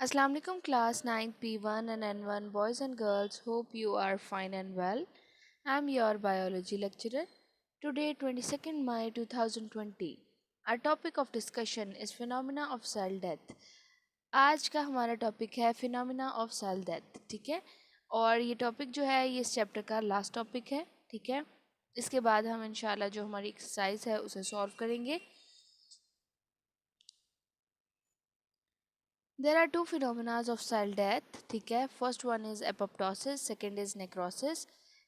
Assalamu alaikum class 9th P1 and N1 boys and girls. Hope you are fine and well. I'm your biology lecturer. Today 22nd May 2020. Our topic of discussion is phenomena of cell death. आज का हमारा topic है phenomena of cell death, ठीक है। और ये topic जो है ये इस चैप्टर का लास्ट टॉपिक है, ठीक है। इसके बाद हम इंशाल्लाह जो हमारी एक्सरसाइज है उसे सॉल्व करेंगे। There are two phenomena of cell death, ठीक है। First one is apoptosis, second is necrosis,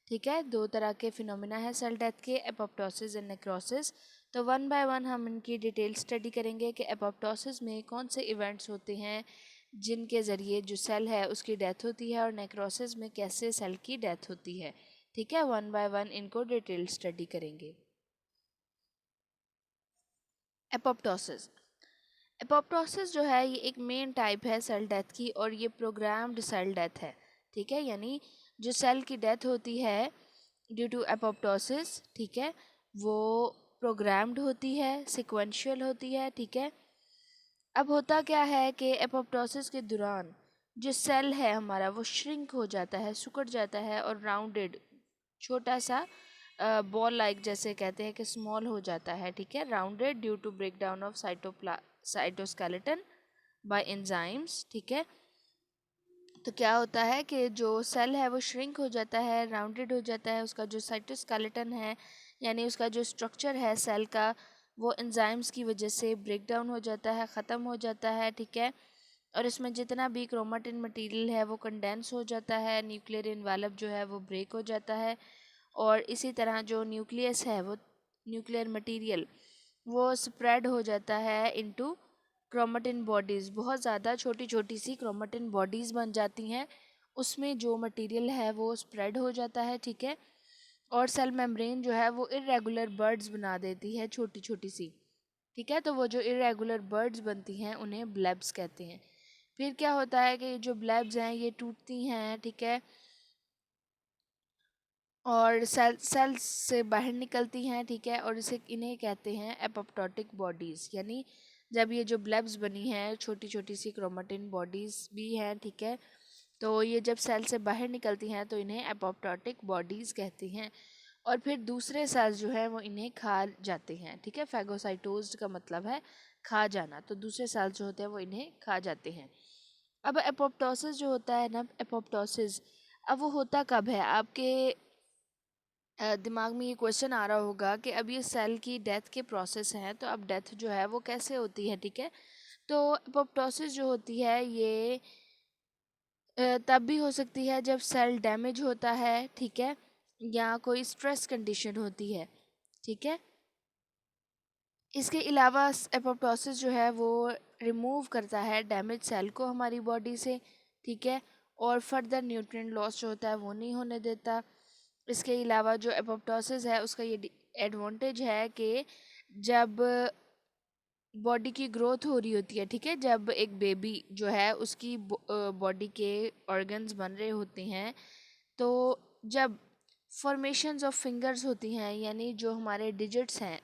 ठीक है। दो तरह के फिनोमिना है सेल डेथ के, एपोप्टोसिस एंड नेक्रोसिस। तो वन बाय वन हम इनकी डिटेल स्टडी करेंगे कि एपोप्टोसिस में कौन से इवेंट्स होते हैं जिनके ज़रिए जो सेल है उसकी डेथ होती है, और नेक्रोसिस में कैसे सेल की डेथ होती है, ठीक है। वन बाय वन इनको डिटेल स्टडी करेंगे। एपोप्टोसिस एपोप्टोसिस जो है ये एक मेन टाइप है सेल डेथ की, और ये प्रोग्राम्ड सेल डेथ है, ठीक है। यानी जो सेल की डेथ होती है ड्यू टू एपोप्टोसिस, ठीक है, वो प्रोग्राम्ड होती है, सिक्वेंशियल होती है, ठीक है। अब होता क्या है कि एपोप्टोसिस के दौरान जो सेल है हमारा वो श्रिंक हो जाता है, सिकुड़ जाता है, और राउंडेड छोटा सा बॉल लाइक जैसे कहते हैं कि स्मॉल हो जाता है, ठीक है। Rounded due to break down of cytoskeleton by enzymes, ठीक है। तो क्या होता है कि जो सेल है वो श्रिंक हो जाता है, राउंडेड हो जाता है, उसका जो साइटोस्केलेटन है यानी उसका जो स्ट्रक्चर है सेल का वो एंजाइम्स की वजह से ब्रेक डाउन हो जाता है, ख़त्म हो जाता है, ठीक है। और इसमें जितना भी क्रोमेटिन मटेरियल है वो कंडेंस हो जाता है, न्यूक्लियर इन्वेलप जो है वो ब्रेक हो जाता है, और इसी तरह जो न्यूक्लियस है वो न्यूक्लियर मटेरियल वो स्प्रेड हो जाता है इनटू क्रोमेटिन बॉडीज़। बहुत ज़्यादा छोटी छोटी सी क्रोमेटिन बॉडीज़ बन जाती हैं, उसमें जो मटेरियल है वो स्प्रेड हो जाता है, ठीक है। और सेल मेम्ब्रेन जो है वो इरेगुलर बर्ड्स बना देती है, छोटी छोटी सी, ठीक है। तो वो जो इरेगुलर बर्ड्स बनती हैं उन्हें ब्लेब्स कहते हैं। फिर क्या होता है कि जो ब्लेब्स हैं ये टूटती हैं, ठीक है, और सेल्स से बाहर निकलती हैं, ठीक है। और इन्हें कहते हैं एपोप्टोटिक बॉडीज़। यानी जब ये जो ब्लेब्स बनी हैं छोटी छोटी सी क्रोमेटिन बॉडीज़ भी हैं, ठीक है, तो ये जब सेल से बाहर निकलती हैं तो इन्हें एपोप्टोटिक बॉडीज़ कहती हैं। और फिर दूसरे सेल्स जो है वो इन्हें खा जाते हैं, ठीक है। फैगोसाइटोज्ड का मतलब है खा जाना, तो दूसरे सेल्स जो होते हैं वो इन्हें खा जाते हैं। अब एपोप्टोसिस जो होता है ना, एपोप्टोसिस अब वो होता कब है आपके दिमाग में ये क्वेश्चन आ रहा होगा कि अब ये सेल की डेथ के प्रोसेस हैं, तो अब डेथ जो है वो कैसे होती है, ठीक है। तो एपोप्टोसिस जो होती है ये तब भी हो सकती है जब सेल डैमेज होता है, ठीक है, या कोई स्ट्रेस कंडीशन होती है, ठीक है। इसके अलावा एपोप्टोसिस जो है वो रिमूव करता है डैमेज सेल को हमारी बॉडी से, ठीक है, और फर्दर न्यूट्रिएंट लॉस जो होता है वो नहीं होने देता। इसके अलावा जो एपोप्टोसिस है उसका ये एडवांटेज है कि जब बॉडी की ग्रोथ हो रही होती है, ठीक है, जब एक बेबी जो है उसकी बॉडी के ऑर्गन्स बन रहे होते हैं, तो जब फॉर्मेशंस ऑफ फिंगर्स होती हैं यानी जो हमारे डिजिट्स हैं,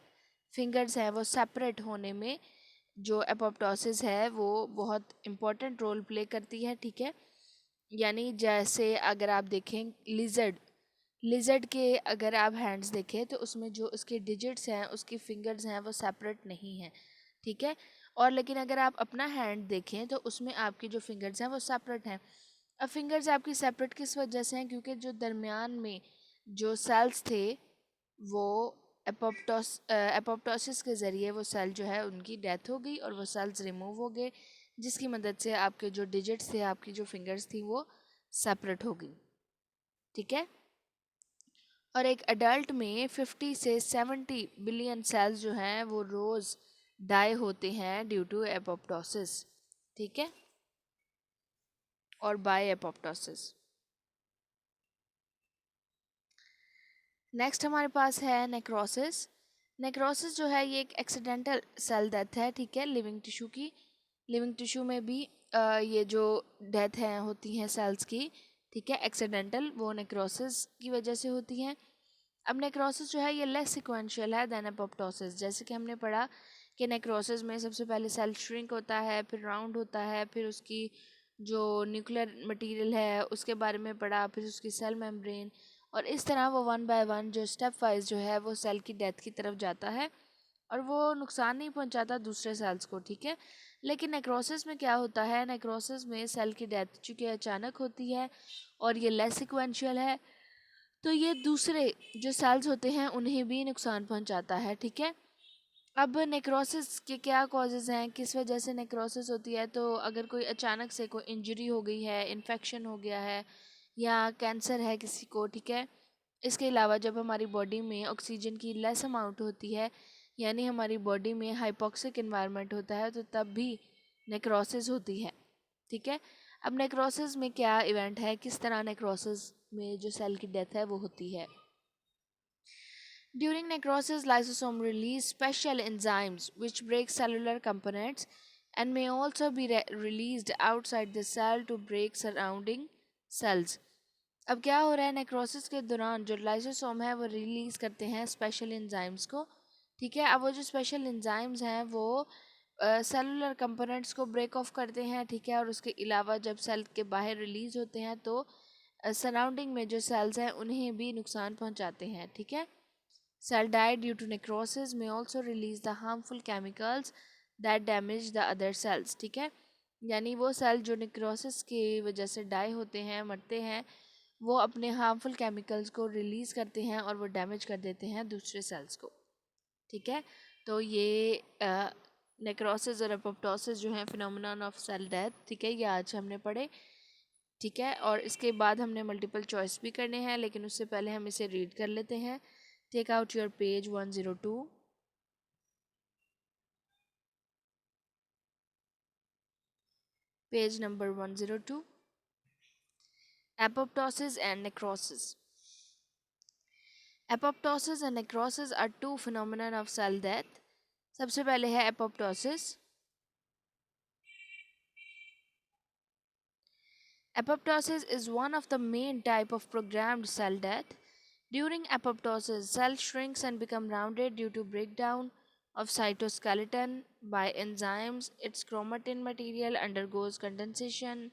फिंगर्स हैं, वो सेपरेट होने में जो एपोप्टोसिस है वो बहुत इम्पोर्टेंट रोल प्ले करती है, ठीक है। यानी जैसे अगर आप देखें लिजर्ड के अगर आप हैंड्स देखें तो उसमें जो उसके डिजिट्स हैं, उसकी फिंगर्स हैं, वो सेपरेट नहीं हैं, ठीक है। और लेकिन अगर आप अपना हैंड देखें तो उसमें आपकी जो फिंगर्स हैं वो सेपरेट हैं। अब फिंगर्स आपकी सेपरेट किस वजह से हैं? क्योंकि जो दरमियान में जो सेल्स थे वो एपोप्टोसिस के ज़रिए वो सेल जो है उनकी डेथ हो गई और वो सेल्स रिमूव हो गए, जिसकी मदद से आपके जो डिजिट्स थे, आपकी जो फिंगर्स थी वो सेपरेट हो गई, ठीक है। और एक अडल्ट में 50 से 70 बिलियन सेल्स जो हैं वो रोज़ डाई होते हैं ड्यू टू एपोप्टोसिस, ठीक है, और बाय एपोप्टोसिस। नेक्स्ट हमारे पास है नेक्रोसिस। नेक्रोसिस जो है ये एक एक्सीडेंटल सेल डेथ है, ठीक है, लिविंग टिश्यू की। लिविंग टिश्यू में भी ये जो डेथ है होती हैं सेल्स की, ठीक है, एक्सीडेंटल, वो नेक्रोसिस की वजह से होती हैं। अब नेक्रोसिस जो है ये लेस सिक्वेंशियल है देन एपोप्टोसिस। जैसे कि हमने पढ़ा कि नेक्रोसिस में सबसे पहले सेल श्रिंक होता है, फिर राउंड होता है, फिर उसकी जो न्यूक्लियर मटेरियल है उसके बारे में पढ़ा, फिर उसकी सेल मेम्ब्रेन, और इस तरह वो वन बाय वन जो स्टेप वाइज जो है वो सेल की डेथ की तरफ जाता है और वो नुकसान नहीं पहुंचाता दूसरे सेल्स को, ठीक है। लेकिन नेक्रोसिस में क्या होता है, नेक्रोसिस में सेल की डेथ चूँकि अचानक होती है और ये लेस सिक्वेंशियल है, तो ये दूसरे जो सेल्स होते हैं उन्हें भी नुकसान पहुंचाता है, ठीक है। अब नेक्रोसिस के क्या कॉजेज़ हैं, किस वजह से नेक्रोसिस होती है, तो अगर कोई अचानक से कोई इंजरी हो गई है, इन्फेक्शन हो गया है या कैंसर है किसी को, ठीक है। इसके अलावा जब हमारी बॉडी में ऑक्सीजन की लेस अमाउंट होती है, यानी हमारी बॉडी में हाइपोक्सिक इन्वायरमेंट होता है, तो तब भी नेक्रोसिस होती है, ठीक है। अब नेक्रोसिस में क्या इवेंट है, किस तरह नेक्रोसिस में जो सेल की डेथ है वो होती है। During necrosis, lysosome release special enzymes which break cellular components and may also be released outside the cell to break surrounding cells. अब क्या हो रहा है, नेक्रोसिस के दौरान जो लाइसोसोम है वो रिलीज करते हैं स्पेशल एंजाइम्स को, ठीक है। अब वो जो स्पेशल एंजाइम्स हैं वो सेलुलर कंपोनेंट्स को ब्रेक ऑफ करते हैं, ठीक है। और उसके अलावा जब सेल के बाहर रिलीज होते हैं तो सराउंडिंग में जो सेल्स हैं उन्हें भी नुकसान पहुंचाते हैं, ठीक है। Cell died due to necrosis may also release the harmful chemicals that damage the other cells, ठीक है। यानी वो सेल जो नेक्रोसिस की वजह से डाई होते हैं, मरते हैं, वो अपने हार्मफुल केमिकल्स को रिलीज़ करते हैं और वो डैमेज कर देते हैं दूसरे सेल्स को, ठीक है। तो ये नेक्रोसिस और एपोप्टोसिस जो है फिनोमेनन ऑफ सेल डेथ, ठीक है, ये आज हमने पढ़े, ठीक है। और इसके बाद हमने मल्टीपल चॉइस भी करने हैं, लेकिन उससे पहले हम इसे रीड कर लेते हैं। Take out your page 102. Page number 102. Apoptosis and necrosis. Apoptosis and necrosis are two phenomena of cell death. सबसे पहले है apoptosis. Apoptosis is one of the main type of programmed cell death. During apoptosis, cell shrinks and become rounded due to breakdown of cytoskeleton by enzymes. Its chromatin material undergoes condensation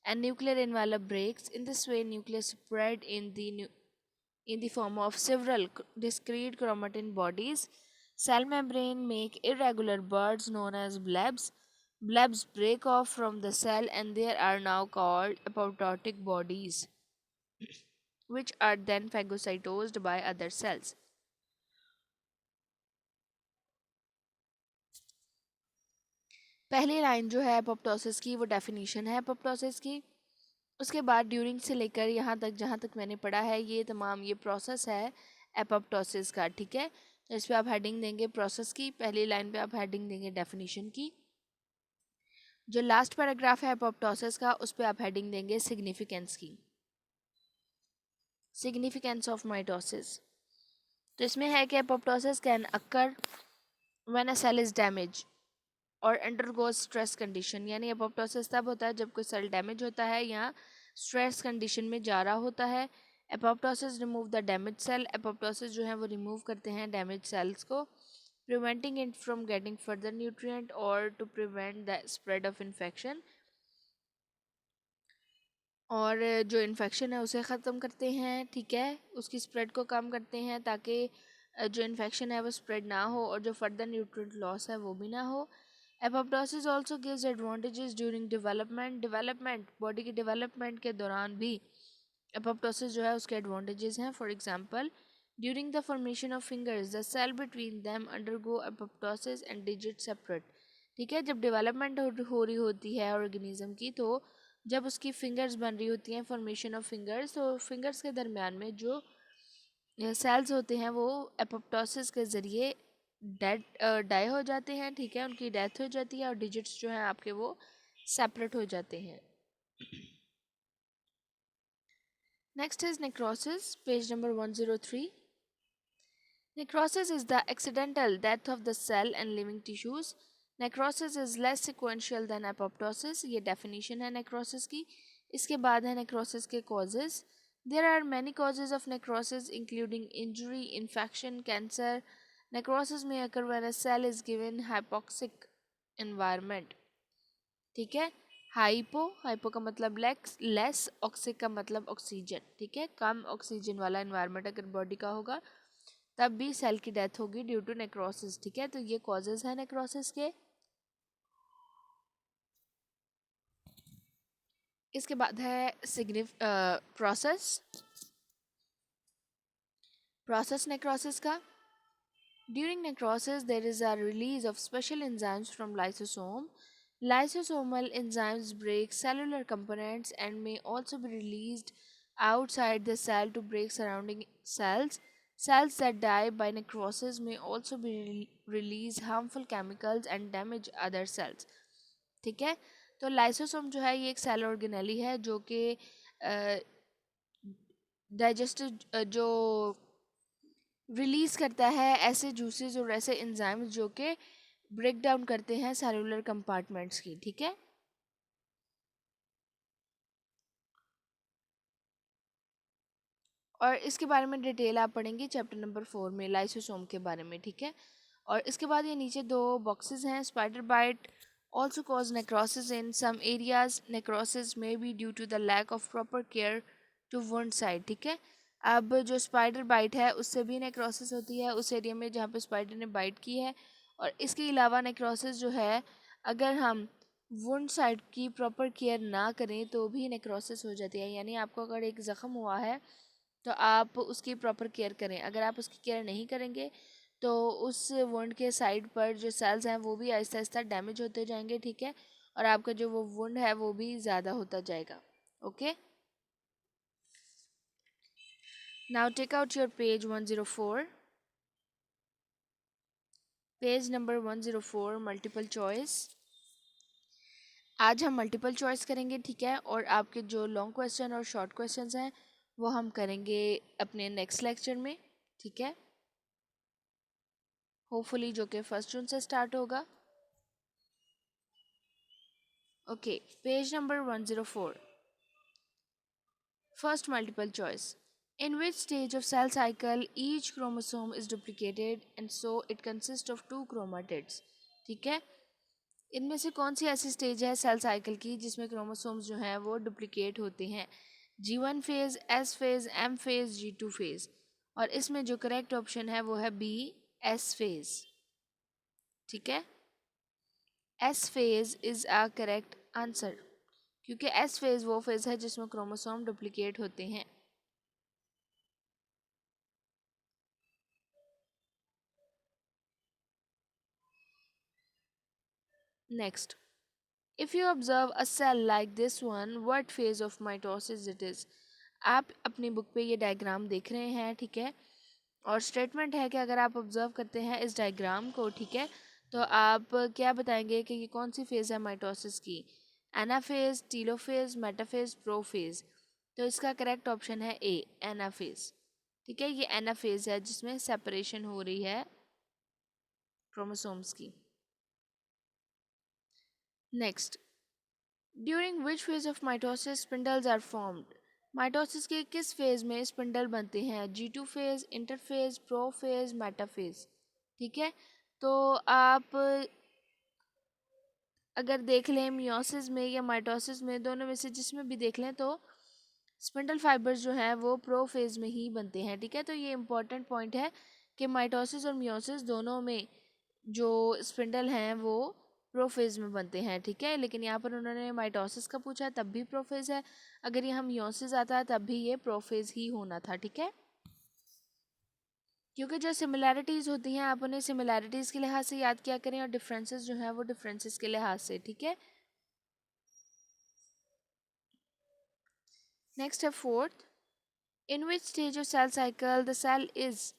and nuclear envelope breaks. In this way, nucleus spread in the form of several discrete chromatin bodies. Cell membrane make irregular buds known as blebs. Blebs break off from the cell and they are now called apoptotic bodies, which are then phagocytosed by other cells. पहली line जो है apoptosis की वो definition है apoptosis की। उसके बाद during से लेकर यहाँ तक जहाँ तक मैंने पढ़ा है ये तमाम ये प्रोसेस है एपोप्टोसिस का, ठीक है। तो इस पर आप हेडिंग देंगे प्रोसेस की, पहली लाइन पे आप हेडिंग देंगे डेफिनेशन की। जो लास्ट पैराग्राफ है एपोप्टोसिस का उस पर आप हेडिंग देंगे सिग्निफिकेंस की, सिग्निफिकेंस ऑफ माइटोसिस। तो इसमें है कि apoptosis can occur when a cell is damage और अंडरगोज स्ट्रेस कंडीशन, यानी एपोप्टोसिस तब होता है जब कोई सेल डैमेज होता है या स्ट्रेस कंडीशन में जा रहा होता है। Apoptosis remove the damage cell, apoptosis जो है वो रिमूव करते हैं डैमेज सेल्स को, preventing it from getting further nutrient और to prevent the spread of infection, और जो इन्फेक्शन है उसे ख़त्म करते हैं, ठीक है, उसकी स्प्रेड को कम करते हैं ताकि जो इन्फेक्शन है वो स्प्रेड ना हो और जो फर्दर न्यूट्रिएंट लॉस है वो भी ना हो। Apoptosis also gives advantages during development body के डेवलपमेंट के दौरान भी एपोप्टोसिस जो है उसके एडवांटेजेस हैं। For example, during the formation of fingers the cell between them undergo apoptosis and digit separate, ठीक है। जब डेवलपमेंट हो रही होती है ऑर्गेनिज्म की, तो जब उसकी फिंगर्स बन रही होती हैं, फॉर्मेशन ऑफ फिंगर्स, तो फिंगर्स के दरमियान में जो सेल्स होते हैं वो एपोप्टोसिस के ज़रिए डेड डाई हो जाते हैं, ठीक है, उनकी डेथ हो जाती है और डिजिट्स जो हैं आपके वो सेपरेट हो जाते हैं। Next is necrosis, page number 103. Necrosis is the accidental death of the cell and living tissues. Necrosis is less sequential than apoptosis. ये definition है necrosis की। इसके बाद है necrosis के causes. There are many causes of necrosis including injury, infection, cancer. Necrosis may occur when a cell is given hypoxic environment, ठीक है। Hypo का मतलब लेस, ऑक्सिक का मतलब ऑक्सीजन, ठीक है। कम ऑक्सीजन वाला एनवायरनमेंट अगर बॉडी का होगा तब भी सेल की डेथ होगी ड्यू टू नेक्रोसिस, ठीक है। तो ये कॉजेज है नेक्रोसिस के। इसके बाद है प्रोसेस नेक्रोसिस का। During necrosis, there is a release of special enzymes from lysosome. Lysosomal enzymes break cellular components and may also be released outside the cell to break surrounding cells. Cells that die by necrosis may also be release harmful chemicals and damage other cells. ठीक है। तो lysosome जो है ये एक cell organelle है जो कि डाइजेस्टिव जो रिलीज करता है ऐसे जूसेस और ऐसे एंजाइम्स जो कि ब्रेक डाउन करते हैं सेलुलर कंपार्टमेंट्स की, ठीक है। और इसके बारे में डिटेल आप पढ़ेंगे चैप्टर नंबर 4 में लाइसोसोम के बारे में, ठीक है। और इसके बाद ये नीचे दो बॉक्सेस हैं। Spider bite also cause necrosis in some areas. Necrosis may be due to the lack of proper care to wound site, ठीक है। अब जो स्पाइडर बाइट है उससे भी नेक्रोसिस होती है उस एरिया में जहाँ पे स्पाइडर ने बाइट की है। और इसके अलावा नेक्रोसिस जो है अगर हम वुंड साइट की प्रॉपर केयर ना करें तो भी नेक्रोसिस हो जाती है। यानी आपको अगर एक ज़ख़म हुआ है तो आप उसकी प्रॉपर केयर करें। अगर आप उसकी केयर नहीं करेंगे तो उस वुंड के साइड पर जो सेल्स हैं वो भी आहिस्ता आहिस्ता डैमेज होते जाएंगे, ठीक है। और आपका जो वो वुंड है वो भी ज़्यादा होता जाएगा। Okay, now take out your page 104। Page number 104 multiple choice. आज हम मल्टीपल चॉइस करेंगे, ठीक है। और आपके जो लॉन्ग क्वेश्चन और शॉर्ट क्वेश्चंस हैं वो हम करेंगे अपने नेक्स्ट लेक्चर में, ठीक है। होपफुली जो कि 1 जून से स्टार्ट होगा। Okay, page number 104। First multiple choice. In which stage of cell cycle each chromosome is duplicated and so it consists of two chromatids? ठीक है। इनमें से कौन सी ऐसी स्टेज है सेल साइकिल की जिसमें क्रोमोसोम्स जो हैं वो डुप्लीकेट होते हैं? G1 phase, S phase, M phase, G2 phase. और इसमें जो करेक्ट ऑप्शन है वो है बी, S फेज, ठीक है। S phase is a correct answer क्योंकि S फेज वो फेज है जिसमें क्रोमोसोम डुप्लीकेट होते हैं। Next, if you observe a cell like this one, what phase of mitosis it is? आप अपनी बुक पे ये डायग्राम देख रहे हैं, ठीक है। और स्टेटमेंट है कि अगर आप ऑब्जर्व करते हैं इस डायग्राम को, ठीक है, तो आप क्या बताएंगे कि ये कौन सी फेज़ है माइटोसिस की? Anaphase, telophase, metaphase, prophase. तो इसका करेक्ट ऑप्शन है ए, एनाफेज, ठीक है। ये एनाफेज है जिसमें सेपरेशन हो रही है क्रोमोसोम्स की। Next, during which phase of mitosis spindles are formed? Mitosis के किस फेज में स्पिंडल बनते हैं? G2 phase, interphase, prophase, metaphase, ठीक है। तो आप अगर देख लें मियोसिस में या माइटोसिस में, दोनों में से जिसमें भी देख लें तो स्पिंडल फाइबर्स जो हैं वो प्रोफेज में ही बनते हैं, ठीक है। तो ये इंपॉर्टेंट पॉइंट है कि माइटोसिस और मियोसिस दोनों में जो स्पिंडल हैं वो प्रोफेज में बनते हैं, ठीक है। लेकिन यहाँ पर उन्होंने माइटोसिस का पूछा तब भी प्रोफेज है, अगर यहाँ मियोसिस आता है तब भी ये प्रोफेज ही होना था, ठीक है। क्योंकि जो सिमिलैरिटीज़ होती हैं आप उन्हें सिमिलैरिटीज़ के लिहाज से याद किया करें और डिफरेंसेस जो हैं वो डिफरेंसेस के लिहाज से, ठीक है। नेक्स्ट है fourth, in which stage of cell cycle the cell is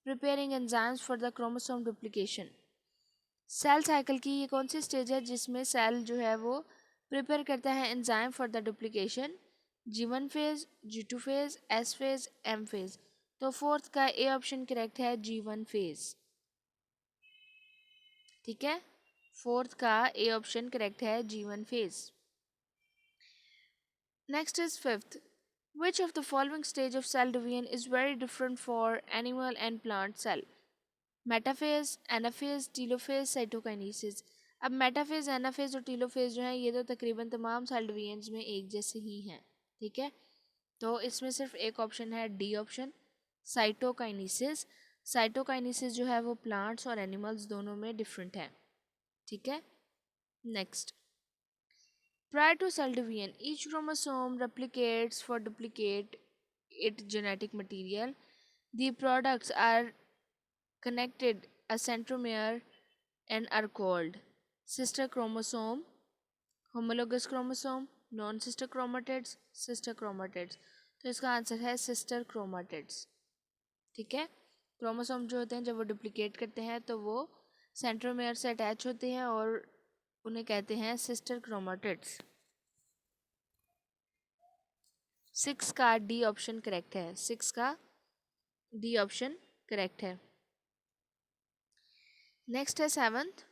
preparing enzymes for the chromosome duplication? Cell cycle की ये कौन सी स्टेज है जिसमें सेल जो है वो प्रिपेयर करता है enzyme for the duplication? G1 phase, G2 phase, S phase, M phase. तो फोर्थ का ए ऑप्शन करेक्ट है, G1 फेज, ठीक है। फोर्थ का ए ऑप्शन करेक्ट है, G1 phase. Next is fifth, which of the following stage of cell division is very different for animal and plant cell? Metaphase, anaphase, telophase, cytokinesis. अब metaphase, anaphase और telophase जो हैं ये तो तकरीबन तमाम cell divisions में एक जैसे ही हैं, ठीक है। तो इसमें सिर्फ एक ऑप्शन है डी ऑप्शन, साइटोकाइनेसिस। साइटोकाइनेसिस जो है वो प्लांट्स और एनिमल्स दोनों में डिफरेंट है, ठीक है। Next, prior to cell division, each chromosome replicates for duplicate its genetic material. The products are connected a centromere and are called sister chromosome, homologous chromosome, non sister chromatids, sister chromatids. तो इसका answer है sister chromatids, ठीक है। Chromosome जो होते हैं जब वो डुप्लीकेट करते हैं तो वो सेंट्रोमेयर से अटैच होते हैं और उन्हें कहते हैं सिस्टर क्रोमाटिड्स। 6 का डी ऑप्शन करेक्ट है, 6 का डी ऑप्शन करेक्ट है। नेक्स्ट है 7th,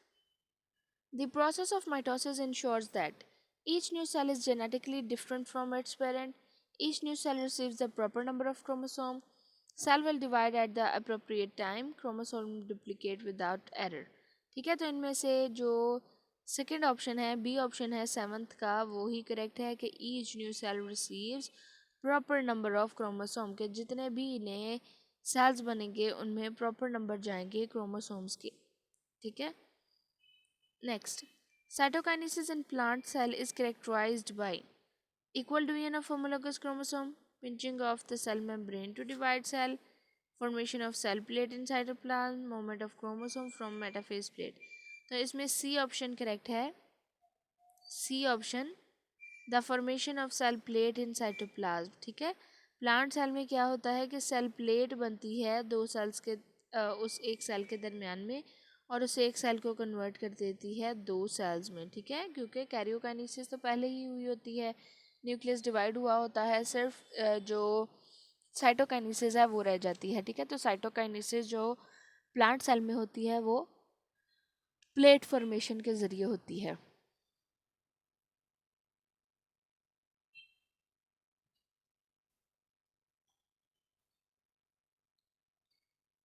the process of mitosis ensures that each new cell is genetically different from its parent. Each new cell receives the proper number of chromosomes. Cell will divide at the appropriate time. Chromosome duplicate without error. ठीक है, तो इनमें से जो second option है, B option है 7th का, वो ही करेक्ट है कि each new cell receives proper number of chromosome, के जितने भी नए सेल्स बनेंगे उनमें प्रॉपर नंबर जाएंगे क्रोमोसोम्स के, ठीक है। Next, cytokinesis in plant cell is characterized by equal division of homologous chromosome, pinching of the cell membrane to divide cell, formation of cell plate in cytoplasm, movement of chromosome from metaphase plate. तो इसमें सी option correct है, C option, the formation of cell plate in cytoplasm, ठीक है। Plant cell में क्या होता है कि सेल प्लेट बनती है दो सेल्स के उस एक सेल के दरमियान में, और उस एक सेल को कन्वर्ट कर देती है दो सेल्स में, ठीक है, क्योंकि कैरियोकाइनेसिस तो पहले ही हुई होती है, न्यूक्लियस डिवाइड हुआ होता है, सिर्फ जो साइटोकाइनेसिस है वो रह जाती है, ठीक है। तो साइटोकाइनेसिस जो प्लांट सेल में होती है वो प्लेट फॉर्मेशन के ज़रिए होती है।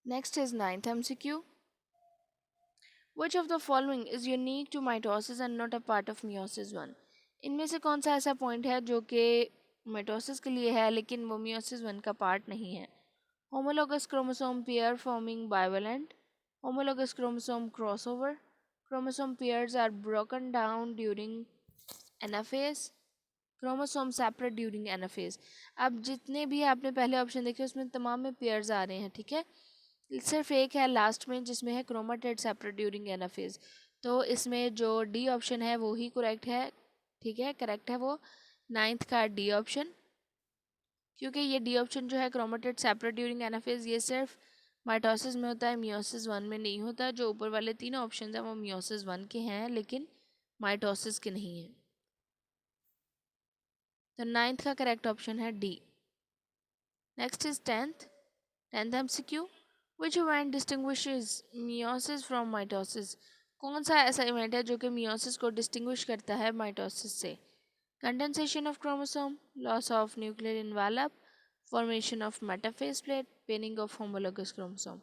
Next is 9th MCQ. Which of the following is unique to mitosis and not a part of meiosis one? इनमें से कौन सा ऐसा पॉइंट है जो कि माइटोसिस के लिए है लेकिन वो meiosis वन का पार्ट नहीं है? Homologous chromosome pair forming bivalent, homologous chromosome crossover, chromosome pairs are broken down during anaphase, chromosome separate during anaphase. अब जितने भी आपने पहले ऑप्शन देखे उसमें तमाम में पेयर्स आ रहे हैं, ठीक है। सिर्फ एक है लास्ट में जिसमें है क्रोमाटिड सेपरेट ड्यूरिंग एनाफेज, तो इसमें जो डी ऑप्शन है वो ही करेक्ट है, ठीक है, करेक्ट है वो 9th का डी ऑप्शन, क्योंकि ये डी ऑप्शन जो है क्रोमाटिड सेपरेट ड्यूरिंग एनाफेज ये सिर्फ माइटोसिस में होता है, मियोसिस वन में नहीं होता। जो ऊपर वाले तीनों ऑप्शन हैं वो मियोसिस वन के हैं लेकिन माइटोसिस के नहीं हैं, तो 9th का करेक्ट ऑप्शन है D. Next is 10th MCQ. Which event distinguishes meiosis from mitosis? कौन सा ऐसा इवेंट है जो कि meiosis को डिस्टिंग्विश करता है माइटोसिस से? Condensation of chromosome, loss of nuclear envelope, formation of metaphase plate, pairing of homologous chromosome.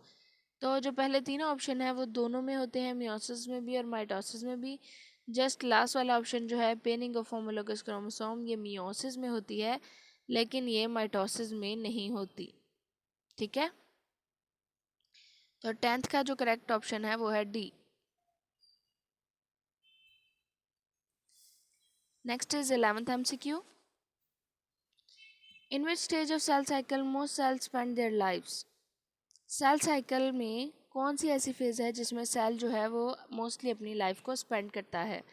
तो जो पहले तीनों ऑप्शन है वो दोनों में होते हैं, meiosis में भी और माइटोसिस में भी। जस्ट लास्ट वाला ऑप्शन जो है पेनिंग ऑफ होमोलोगस क्रोमोसोम, ये meiosis में होती है लेकिन ये माइटोसिस में नहीं होती, ठीक है। तो 10th का जो करेक्ट ऑप्शन है वो है D. Next is 11th MCQ. In which stage of cell cycle most cell spend their lives? Cell cycle में कौन सी ऐसी फेज है जिसमें सेल जो है वो मोस्टली अपनी लाइफ को स्पेंड करता है?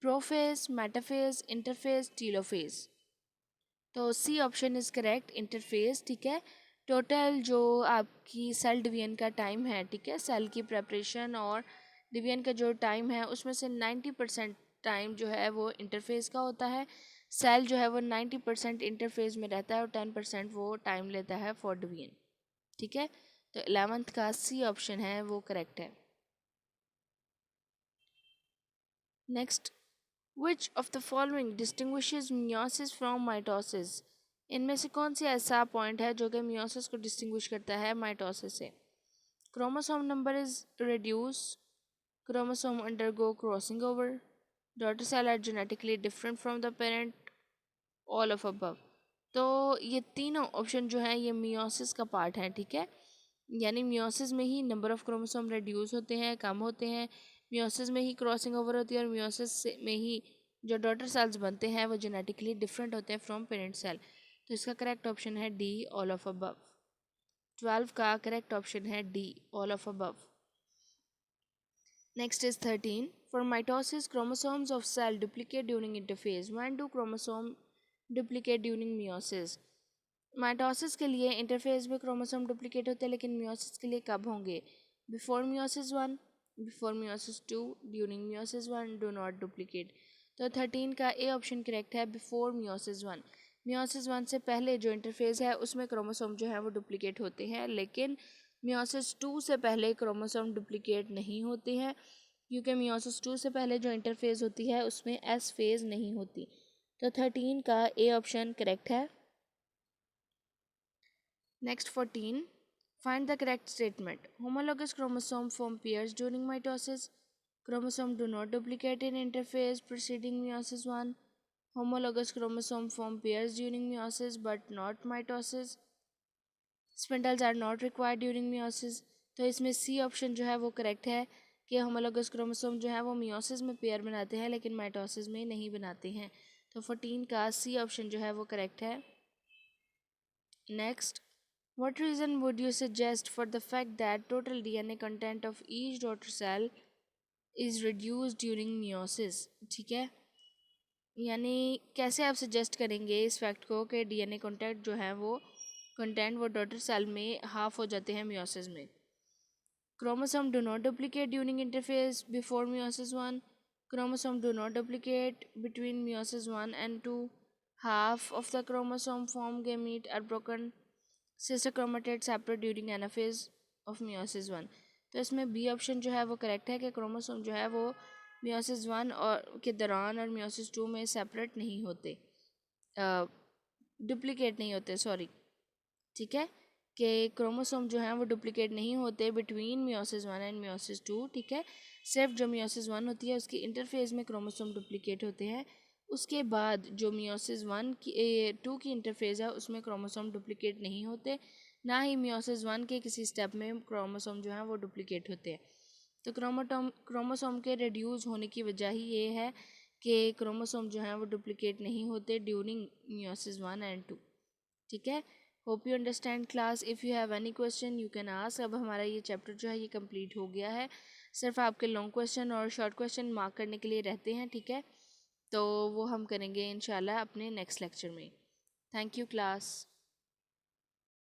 Prophase, metaphase, interphase, telophase. तो C option is correct, interphase, ठीक है। टोटल जो आपकी सेल डिवीजन का टाइम है, ठीक है, सेल की प्रेपरेशन और डिवीजन का जो टाइम है उसमें से 90% टाइम जो है वो इंटरफेज का होता है। सेल जो है वो 90% इंटरफेज में रहता है और 10% वो टाइम लेता है फॉर डिवीजन, ठीक है। तो 11th का सी ऑप्शन है वो करेक्ट है। Next, which of the following distinguishes meiosis from mitosis? इनमें से कौन सी ऐसा पॉइंट है जो कि मियोसिस को डिस्टिंग्विश करता है माइटोसिस से? Chromosome number is reduce, chromosome undergo crossing over, daughter cell are genetically different from the parent, all of above. तो ये तीनों ऑप्शन जो है ये मियोसिस का पार्ट है, ठीक है। यानी मियोसिस में ही नंबर ऑफ क्रोमोसोम रिड्यूस होते हैं, कम होते हैं, मियोसिस में ही क्रॉसिंग ओवर होती है, और मियोसिस में ही जो डॉटर सेल्स बनते हैं वो जेनेटिकली डिफरेंट होते हैं फ्रॉम पेरेंट सेल। तो इसका करेक्ट ऑप्शन है डी, ऑल ऑफ अबव। 12 का करेक्ट ऑप्शन है D, all of above. Next is 13. For mitosis, chromosomes of cell duplicate during interphase. When do chromosome duplicate during meiosis? Mitosis के लिए interphase में chromosome duplicate होते हैं, लेकिन meiosis के लिए कब होंगे? Before meiosis 1, before meiosis 2, during meiosis 1, do not duplicate. तो 13 का ए ऑप्शन करेक्ट है, बिफोर मियोसिस 1। मियोसिस 1 से पहले जो इंटरफेज है उसमें क्रोमोसोम जो है वो डुप्लीकेट होते हैं, लेकिन मियोसिस 2 से पहले क्रोमोसोम डुप्लीकेट नहीं होते हैं, क्योंकि मियोसिस 2 से पहले जो इंटरफेज होती है उसमें एस फेज नहीं होती। तो 13 का ए ऑप्शन करेक्ट है। Next 14. Find the correct statement. Homologous chromosome form pairs during mitosis. Chromosome do not duplicate in interphase preceding meiosis 1. Homologous chromosome form pairs during meiosis but not mitosis. Spindles are not required during meiosis. तो इसमें C option जो है वो correct है कि homologous chromosome जो है वो मियोसिस में पेयर बनाते हैं, लेकिन माइटोसिस में नहीं बनाते हैं। तो 14 का सी ऑप्शन जो है वो करेक्ट है। Next, what reason would you suggest for the fact that total DNA content of each daughter cell is reduced during meiosis? ठीक है, यानी कैसे आप सजेस्ट करेंगे इस फैक्ट को कि डीएनए कंटेंट जो है वो डॉटर सेल में हाफ हो जाते हैं मियोसिस में। Chromosome do not duplicate during interface before meiosis 1. Chromosome do not duplicate between meiosis 1 and 2. Half of the chromosome form gamete are broken sister chromatids separate during anaphase of meiosis 1। तो इसमें B option जो है वो correct है कि chromosome जो है वो मियोसिस 1 और के दौरान और मियोसिस 2 में सेपरेट नहीं होते, डुप्लीकेट नहीं होते, सॉरी, ठीक है, कि क्रोमोसोम जो हैं वो डुप्लीकेट नहीं होते बिटवीन मियोसिस 1 एंड मियोसिस 2, ठीक है। सिर्फ जो मियोसिस 1 होती है उसकी इंटरफेज में क्रोमोसोम डुप्लीकेट होते हैं, उसके बाद जो मियोसिस 1 की 2 की इंटरफेज है उसमें क्रोमोसोम डुप्लीकेट नहीं होते, ना ही मियोसिस 1 के किसी स्टेप में क्रोमोसोम जो है वो डुप्लीकेट होते हैं। तो क्रोमोसोम के रिड्यूस होने की वजह ही ये है कि क्रोमोसोम जो हैं वो डुप्लीकेट नहीं होते ड्यूरिंग मियोसिस 1 एंड 2, ठीक है। Hope you understand class. If you have any question you can ask. अब हमारा ये चैप्टर जो है ये कंप्लीट हो गया है, सिर्फ आपके लॉन्ग क्वेश्चन और शॉर्ट क्वेश्चन मार्क करने के लिए रहते हैं, ठीक है। तो वो हम करेंगे इंशाल्लाह अपने नेक्स्ट लेक्चर में। Thank you class.